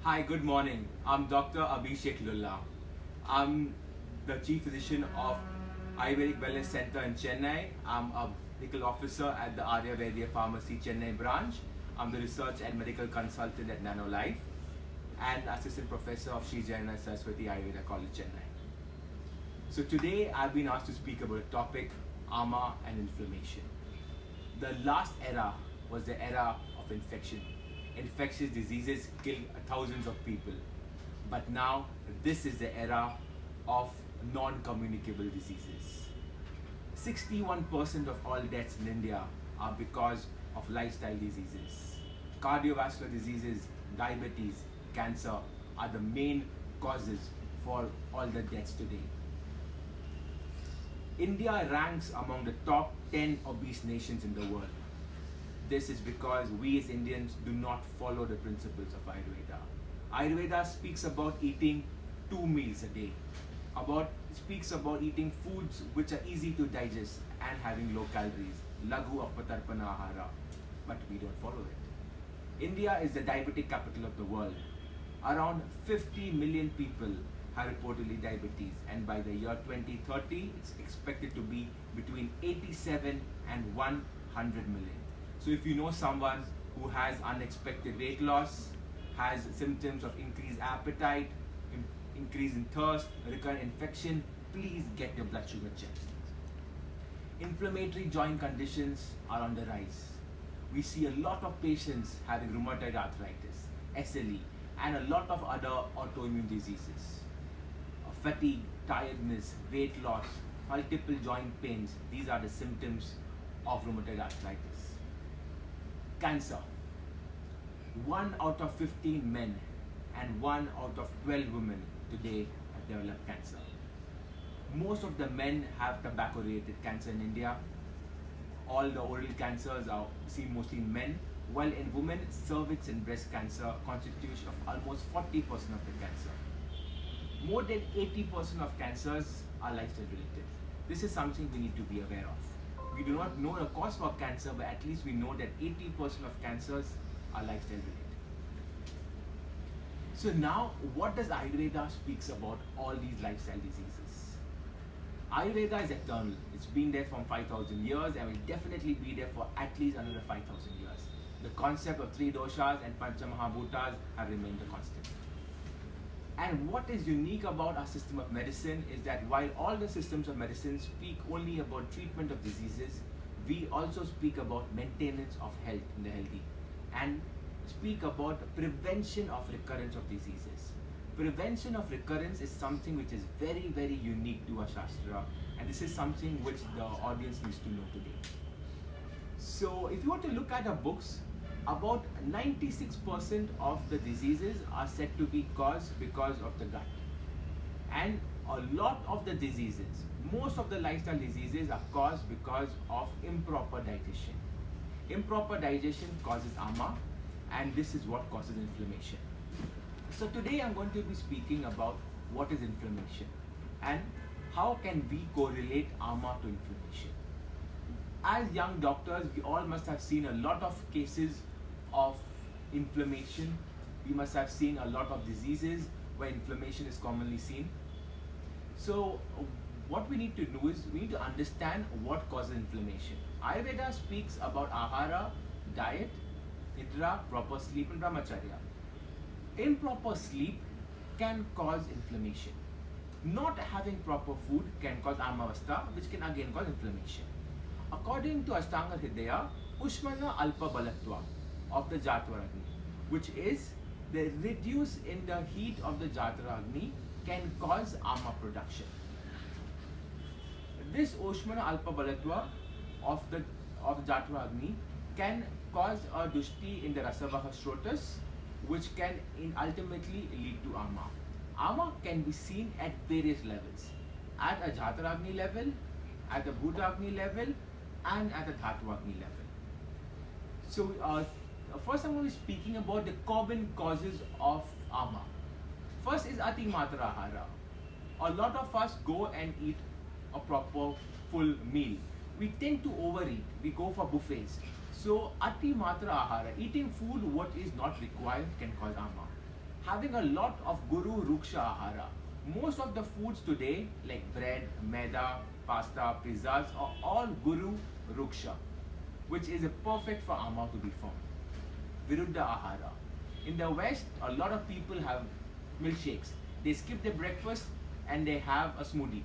Hi, good morning. I'm Dr. Abhishek Lulla. I'm the Chief Physician of Ayurvedic Wellness Center in Chennai. I'm a medical officer at the Ayurveda Pharmacy Chennai branch. I'm the research and medical consultant at NanoLife and assistant professor of Sri Jaina Saraswati Ayurveda College, Chennai. So today I've been asked to speak about a topic, ama and inflammation. The last era was the era of infection. Infectious diseases kill thousands of people. But now this is the era of non-communicable diseases. 61% of all deaths in India are because of lifestyle diseases. Cardiovascular diseases, diabetes, cancer are the main causes for all the deaths today. India ranks among the top 10 obese nations in the world. This is because we as Indians do not follow the principles of Ayurveda. Ayurveda speaks about eating 2 meals a day. Speaks about eating foods which are easy to digest and having low calories. Laghu apatarpana ahara. But we don't follow it. India is the diabetic capital of the world. Around 50 million people have reportedly diabetes, and by the year 2030 it's expected to be between 87 and 100 million. So if you know someone who has unexpected weight loss, has symptoms of increased appetite, increase in thirst, recurrent infection, please get your blood sugar checked. Inflammatory joint conditions are on the rise. We see a lot of patients having rheumatoid arthritis, SLE, and a lot of other autoimmune diseases. Fatigue, tiredness, weight loss, multiple joint pains, these are the symptoms of rheumatoid arthritis. Cancer. 1 out of 15 men and 1 out of 12 women today have developed cancer. Most of the men have tobacco-related cancer in India. All the oral cancers are seen mostly in men, while in women, cervix and breast cancer constitute of almost 40% of the cancer. More than 80% of cancers are lifestyle related. This is something we need to be aware of. We do not know the cause for cancer, but at least we know that 80% of cancers are lifestyle related. So now, what does Ayurveda speaks about all these lifestyle diseases? Ayurveda is eternal. It's been there for 5,000 years and will definitely be there for at least another 5,000 years. The concept of 3 doshas and Panchamahabhutas have remained the constant. And what is unique about our system of medicine is that while all the systems of medicine speak only about treatment of diseases, we also speak about maintenance of health in the healthy and speak about prevention of recurrence of diseases. Prevention of recurrence is something which is very, very unique to our Shastra, and this is something which the audience needs to know today. So if you want to look at our books, about 96% of the diseases are said to be caused because of the gut. And a lot of the diseases, most of the lifestyle diseases are caused because of improper digestion. Improper digestion causes ama, and this is what causes inflammation. So today I'm going to be speaking about what is inflammation and how can we correlate ama to inflammation. As young doctors, we all must have seen a lot of cases of inflammation. We must have seen a lot of diseases where inflammation is commonly seen. So what we need to do is we need to understand what causes inflammation. Ayurveda speaks about ahara, diet, nidra, proper sleep and brahmacharya. Improper sleep can cause inflammation. Not having proper food can cause amavastha, which can again cause inflammation. According to Ashtanga Hridaya, Ushmana Alpa Balatva of the Jatva Agni, which is the reduce in the heat of the Jatva Agni, can cause ama production. This Ushmana Alpa Balatva of the Jatva Agni can cause a dushti in the Rasavaha Shrotas, which can ultimately lead to ama. Ama can be seen at various levels, at a Jatva Agni level, at a Bhuta Agni level, and at a Dhatu Agni level. So first I'm going to be speaking about the common causes of ama. First is Ati Matra Ahara. A lot of us go and eat a proper full meal. We tend to overeat. We go for buffets. So Ati Matra Ahara, eating food what is not required, can cause ama. having a lot of Guru Ruksha Ahara. Most of the foods today, like bread, maida, pasta, pizzas, are all Guru Ruksha, which is a perfect for Ama to be formed. Viruddha Ahara. In the West, a lot of people have milkshakes. They skip their breakfast and they have a smoothie.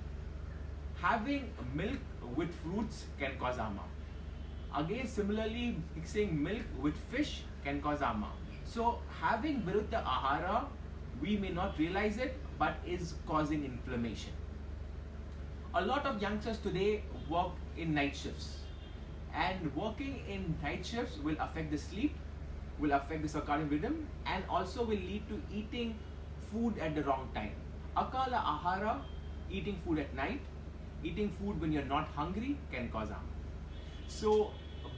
Having milk with fruits can cause Ama. Again, similarly, mixing milk with fish can cause Ama. So, having Viruddha Ahara, we may not realize it, but is causing inflammation. A lot of youngsters today work in night shifts, and working in night shifts will affect the sleep, will affect the circadian rhythm, and also will lead to eating food at the wrong time. Akala Ahara, eating food at night, eating food when you're not hungry can cause harm. So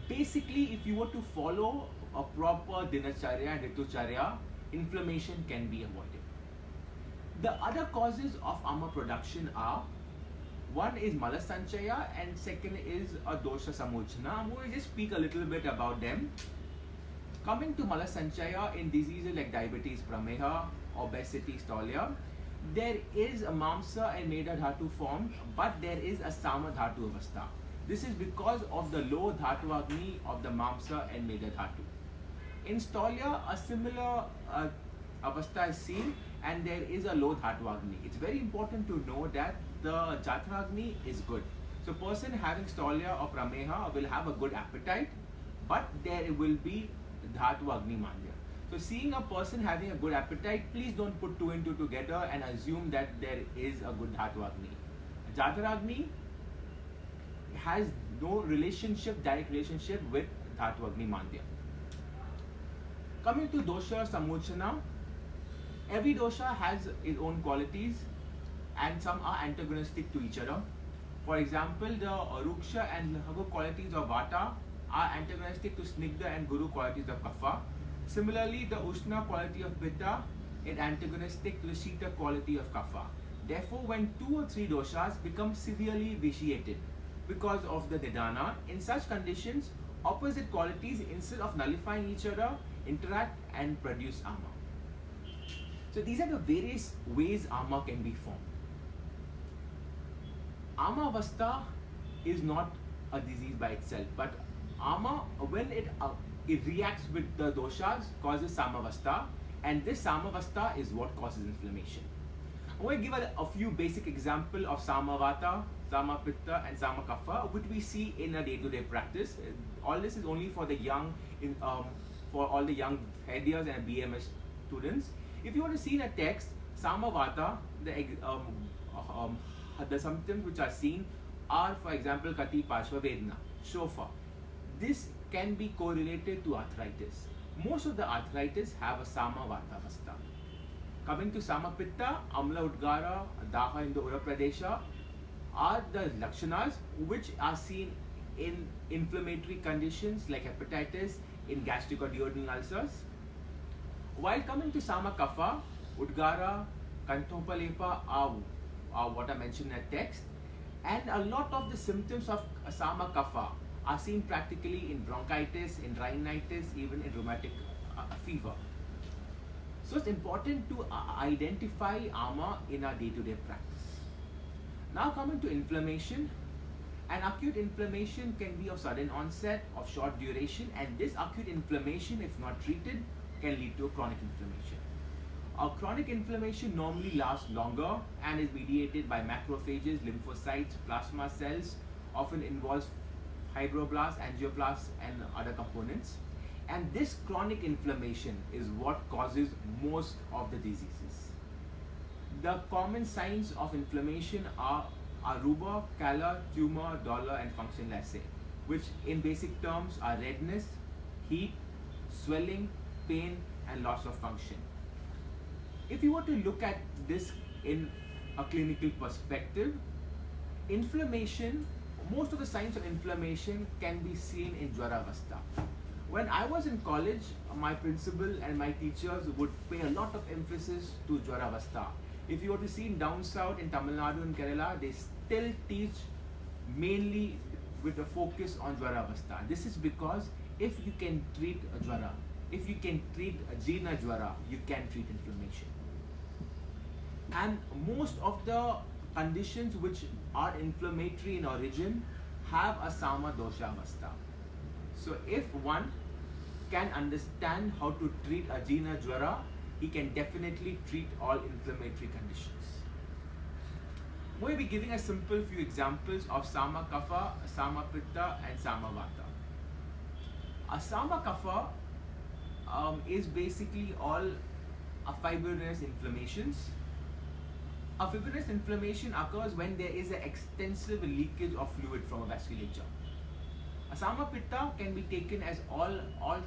basically, if you were to follow a proper dinacharya and ritucharya, inflammation can be avoided. The other causes of ama production are, one is malasanchaya and second is a dosha samochana. I'm going to just speak a little bit about them. Coming to malasanchaya, in diseases like diabetes, prameha, obesity, stolia, there is a mamsa and meda dhatu formed, but there is a sama dhatu avastha. This is because of the low dhatu agni of the mamsa and meda dhatu. In stolia, a similar avastha is seen, and there is a low dhatu agni. It's very important to know that the jatra agni is good. So person having stolia or prameha will have a good appetite, but there will be dhatu agni manya. So seeing a person having a good appetite, please don't put two and two together and assume that there is a good dhatu agni. Jatra agni has no relationship, direct relationship with dhatu agni manya. Coming to dosha samochana, every dosha has its own qualities and some are antagonistic to each other. For example, the ruksha and laghu qualities of vata are antagonistic to snigdha and guru qualities of kapha. Similarly, the ushna quality of pitta is antagonistic to the shita quality of kapha. Therefore, when 2 or 3 doshas become severely vitiated because of the nidana, in such conditions, opposite qualities, instead of nullifying each other, interact and produce ama. So these are the various ways ama can be formed. Ama avastha is not a disease by itself, but ama, when it reacts with the doshas, causes samavastha, and this samavastha is what causes inflammation. I'm going to give a few basic examples of samavata, samapitta, and samakapha, which we see in a day-to-day practice. All this is only for the young, for all the young head years and BMS students. If you want to see in a text, samavata, the symptoms which are seen are, for example, kati pashva vedna, shofa. This can be correlated to arthritis. Most of the arthritis have a samavata avastha. Coming to samapitta, amla udgara, daha in the ura pradesha are the lakshanas which are seen in inflammatory conditions like hepatitis, in gastric or duodenal ulcers. While coming to samakapha, udgara, kanthopalepa are what I mentioned in the text, and a lot of the symptoms of samakapha are seen practically in bronchitis, in rhinitis, even in rheumatic fever. So it's important to identify ama in our day-to-day practice. Now coming to inflammation, an acute inflammation can be of sudden onset, of short duration, and this acute inflammation, if not treated, can lead to a chronic inflammation. A chronic inflammation normally lasts longer and is mediated by macrophages, lymphocytes, plasma cells, often involves fibroblasts, angioblasts, and other components. And this chronic inflammation is what causes most of the diseases. The common signs of inflammation are aruba, calla, tumor, dolor, and functional assay, which in basic terms are redness, heat, swelling, pain, and loss of function. If you were to look at this in a clinical perspective, inflammation, most of the signs of inflammation can be seen in Jwara avastha. When I was in college, my principal and my teachers would pay a lot of emphasis to Jwara avastha. If you were to see in down south, in Tamil Nadu and Kerala, they still teach mainly with a focus on Jwara avastha. This is because if you can treat a Jwara, if you can treat Jeena Jwara, you can treat inflammation. And most of the conditions which are inflammatory in origin have a Sama Dosha Avastha. So if one can understand how to treat a Jeena Jwara, he can definitely treat all inflammatory conditions. We'll be giving a simple few examples of Sama Kapha, Sama Pitta and Sama Vata. A Sama Kapha is basically all fibrous inflammations. A fibrous inflammation occurs when there is an extensive leakage of fluid from a vasculature. A Sama Pitta can be taken as all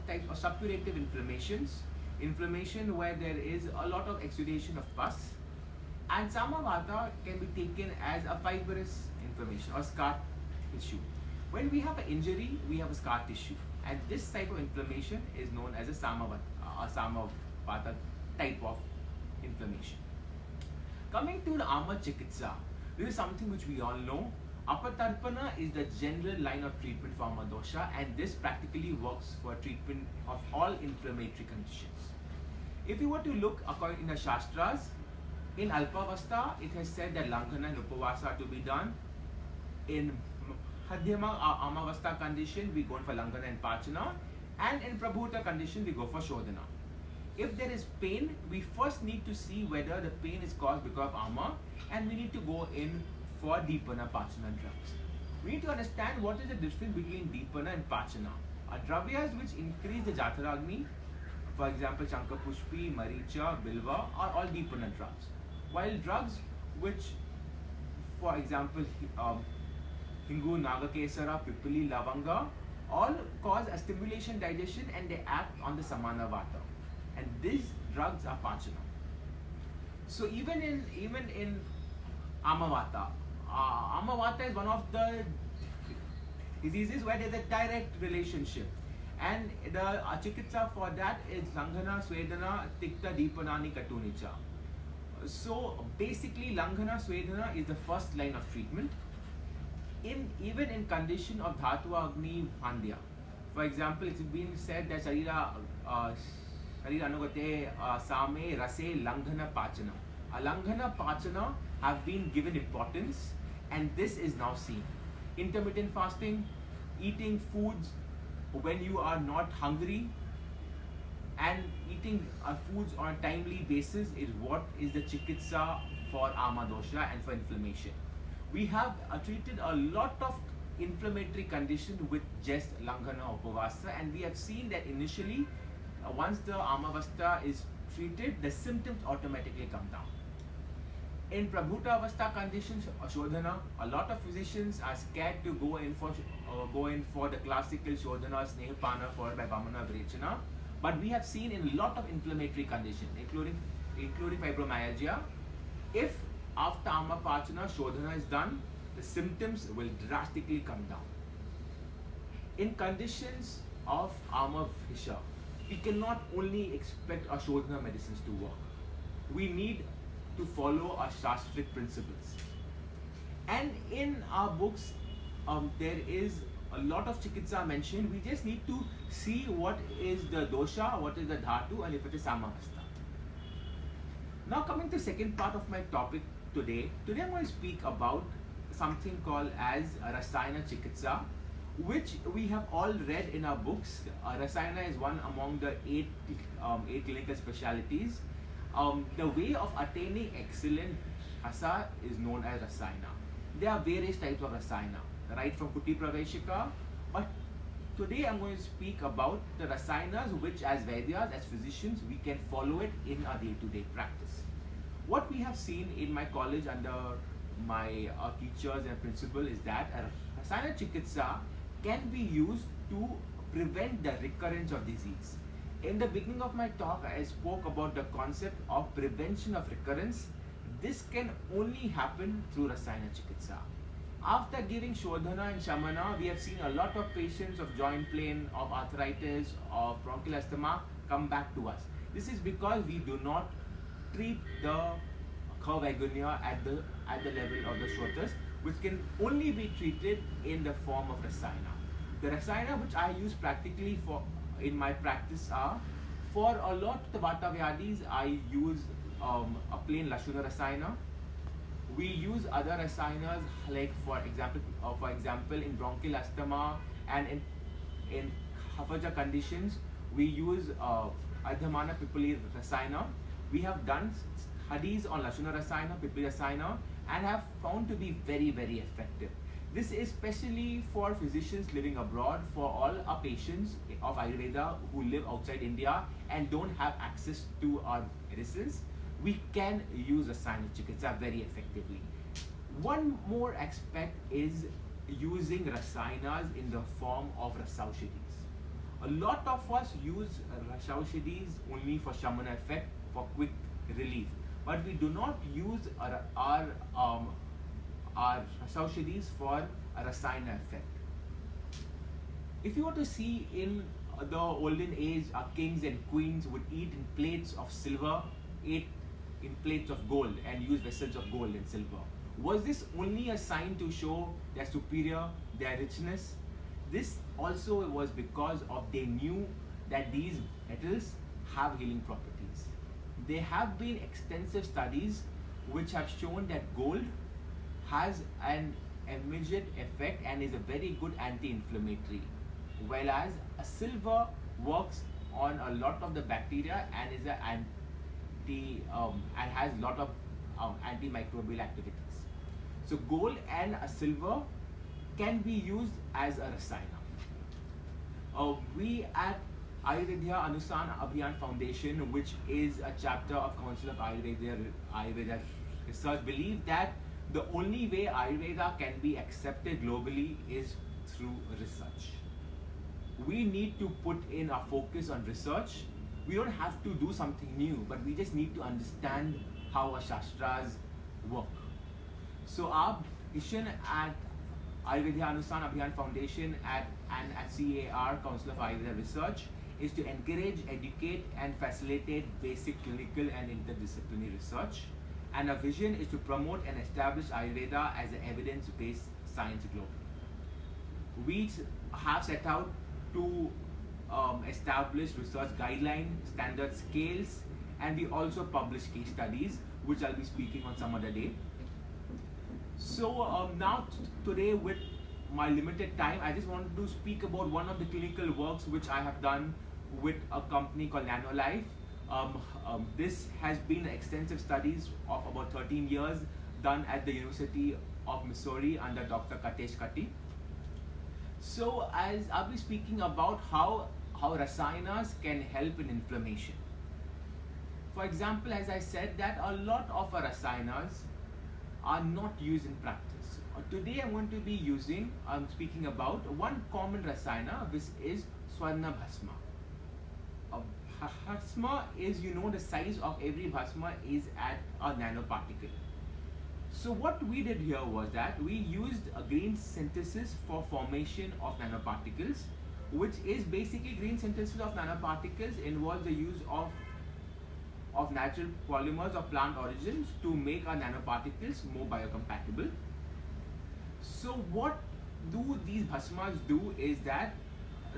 types of suppurative inflammations, inflammation where there is a lot of exudation of pus, and Sama Vata can be taken as a fibrous inflammation or scar tissue. When we have an injury, we have a scar tissue, and this type of inflammation is known as a Sama Vata type of inflammation. Coming to the Ama Chikitsa, this is something which we all know. Apatarpana is the general line of treatment for Ama Dosha, and this practically works for treatment of all inflammatory conditions. If you were to look according in the Shastras, in Alpavastha, it has said that Langhana and Upavasa are to be done. In Madhyama Amavastha condition, we go for Langhana and Pachana, and in Prabhuta condition, we go for Shodhana. If there is pain, we first need to see whether the pain is caused because of Ama, and we need to go in for Deepana, Pachana drugs. We need to understand what is the difference between Deepana and Pachana. Dravyas which increase the Jataragni, for example Shankapushpi, Maricha, Bilva, are all Deepana drugs. While drugs which, for example Hingu, Nagakesara, Pipali, Lavanga, all cause a stimulation digestion and they act on the Samana Vata. And these drugs are Pachana. So even in Amavata, Amavata is one of the diseases where there is a direct relationship, and the Chikitsa for that is Langhana, Swedana, Tikta, Deepanani, Katunicha. So basically Langhana, Swedana is the first line of treatment. Even in condition of Dhatu Agni Pandya. For example, it's been said that Sarira Anugate Same Rase Langhana Pachana. Langhana Pachana have been given importance, and this is now seen. Intermittent fasting, eating foods when you are not hungry, and eating foods on a timely basis is what is the Chikitsa for Ama Dosha and for inflammation. We have treated a lot of inflammatory conditions with just Langhana Upavasa, and we have seen that initially once the Amavastha is treated, the symptoms automatically come down. In Prabhuta Avastha conditions, Shodhana, a lot of physicians are scared to go in for the classical Shodhana, Snehapana followed by Vamana Vrechana. But we have seen in a lot of inflammatory conditions, including fibromyalgia, if after Ama Pachana Shodhana is done, the symptoms will drastically come down. In conditions of Ama Visha, we cannot only expect our Shodhana medicines to work. We need to follow our Shastric principles. And in our books, there is a lot of Chikitsa mentioned. We just need to see what is the dosha, what is the dhatu, and if it is samavastha. Now coming to the second part of my topic today I'm going to speak about something called as Rasayana Chikitsa, which we have all read in our books. Rasayana is one among the eight clinical specialities. The way of attaining excellent rasa is known as Rasayana. There are various types of Rasayana, right from Kuti Praveshika, but today I'm going to speak about the Rasayanas which as Vaidyas, as physicians, we can follow it in our day-to-day practice. What we have seen in my college under my teachers and principal is that Rasayana Chikitsa can be used to prevent the recurrence of disease. In the beginning of my talk, I spoke about the concept of prevention of recurrence. This can only happen through Rasayana Chikitsa. After giving Shodhana and Shamana, we have seen a lot of patients of joint pain, of arthritis, of bronchial asthma come back to us. This is because we do not treat the Kavaigunya at the level of the Shrotas, which can only be treated in the form of Rasayana. The Rasayana which I use practically in my practice are For a lot of the Vata Vyadis, I use a plain Lashuna Rasayana. We use other rasayanas like for example in bronchial asthma and in Hafaja conditions we use Ardhamana Pipali Rasayana. We have done studies on Lashuna Rasayana, Pipali Rasayana and have found to be very, very effective. This is especially for physicians living abroad, for all our patients of Ayurveda who live outside India and don't have access to our medicines. We can use Rasayana Chikitsa very effectively. One more aspect is using Rasayanas in the form of Rasaushadis. A lot of us use Rasaushadis only for Shamana effect, for quick relief. But we do not use our Rasaushadis for a Rasayana effect. If you were to see in the olden age, our kings and queens would eat in plates of silver, ate in plates of gold and use vessels of gold and silver. Was this only a sign to show their superior, their richness? This also was because of they knew that these metals have healing properties. There have been extensive studies which have shown that gold has an immediate effect and is a very good anti-inflammatory, whereas a silver works on a lot of the bacteria and is an and has a lot of antimicrobial activities. So gold and a silver can be used as a rasayana. We at Ayurveda Anushan Abhiyan Foundation, which is a chapter of Council of Ayurveda Research, believe that the only way Ayurveda can be accepted globally is through research. We need to put in our focus on research. We don't have to do something new, but we just need to understand how our Shastras work. So our mission at Ayurveda Anushan Abhiyan Foundation and at CAR, Council of Ayurveda Research, is to encourage, educate and facilitate basic clinical and interdisciplinary research. And our vision is to promote and establish Ayurveda as an evidence-based science globally. We have set out to establish research guidelines, standard scales, and we also publish case studies, which I'll be speaking on some other day. So now today, with my limited time, I just wanted to speak about one of the clinical works which I have done with a company called NanoLife. This has been extensive studies of about 13 years done at the University of Missouri under Dr. Katesh Katti. So as I'll be speaking about how rasayanas can help in inflammation. For example, as I said, that a lot of our rasayanas are not used in practice. Today I'm going to be speaking about one common rasayana, which is Swarna Bhasma. Bhasma is, the size of every Bhasma is at a nanoparticle. So what we did here was that we used a green synthesis for formation of nanoparticles, which is basically green synthesis of nanoparticles involves the use of natural polymers of plant origins to make our nanoparticles more biocompatible. So what do these bhasmas do is that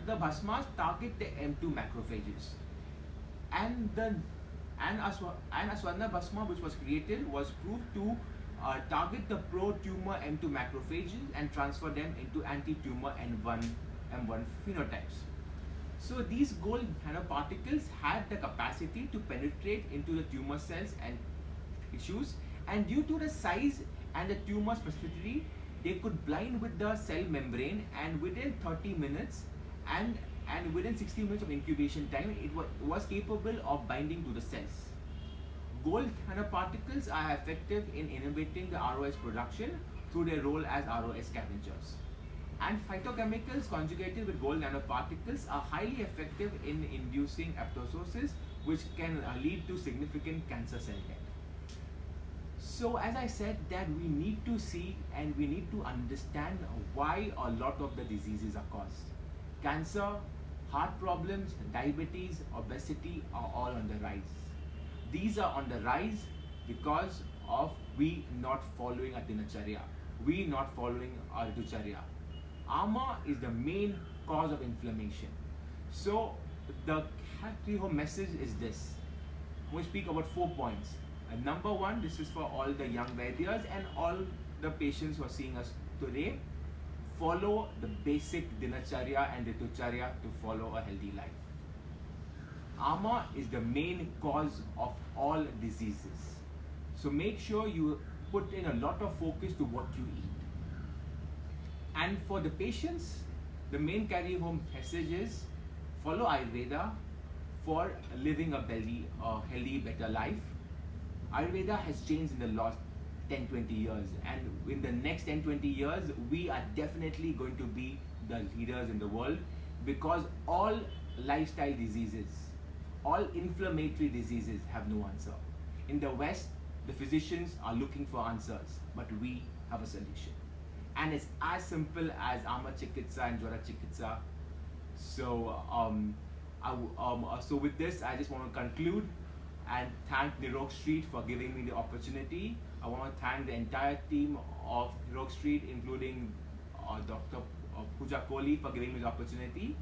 the bhasmas target the M2 macrophages, and a Swarna Bhasma which was created was proved to target the pro-tumor M2 macrophages and transfer them into anti-tumor M1 phenotypes. So these gold nanoparticles had the capacity to penetrate into the tumor cells and tissues, and due to the size and the tumor specificity, they could bind with the cell membrane, and within 30 minutes and within 60 minutes of incubation time, it was capable of binding to the cells. Gold nanoparticles are effective in inhibiting the ROS production through their role as ROS scavengers. And phytochemicals conjugated with gold nanoparticles are highly effective in inducing apoptosis, which can lead to significant cancer cell death. So as I said, that we need to see and we need to understand why a lot of the diseases are caused. Cancer, heart problems, diabetes, obesity are all on the rise. These are on the rise because of we not following a dinacharya, we not following our ritucharya. Ama is the main cause of inflammation. So the take-home message is this. We speak about 4 points. Number one, this is for all the young Vaidyas and all the patients who are seeing us today. Follow the basic dinacharya and ritucharya to follow a healthy life. Ama is the main cause of all diseases. So make sure you put in a lot of focus to what you eat. And for the patients, the main carry-home message is follow Ayurveda for living a healthy, better life. Ayurveda has changed in the last 10-20 years, and in the next 10-20 years, we are definitely going to be the leaders in the world, because all lifestyle diseases, all inflammatory diseases have no answer. In the West, the physicians are looking for answers, but we have a solution. And it's as simple as Ama Chikitsa and Jwara Chikitsa. So, so with this, I just want to conclude and thank NirogStreet for giving me the opportunity. I want to thank the entire team of NirogStreet, including Dr. Pooja Kohli, for giving me the opportunity.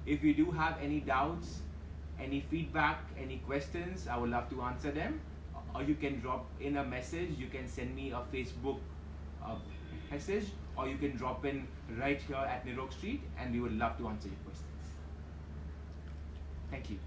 If you do have any doubts, any feedback, any questions, I would love to answer them. Or you can drop in a message, you can send me a Facebook message, or you can drop in right here at NirogStreet, and we would love to answer your questions. Thank you.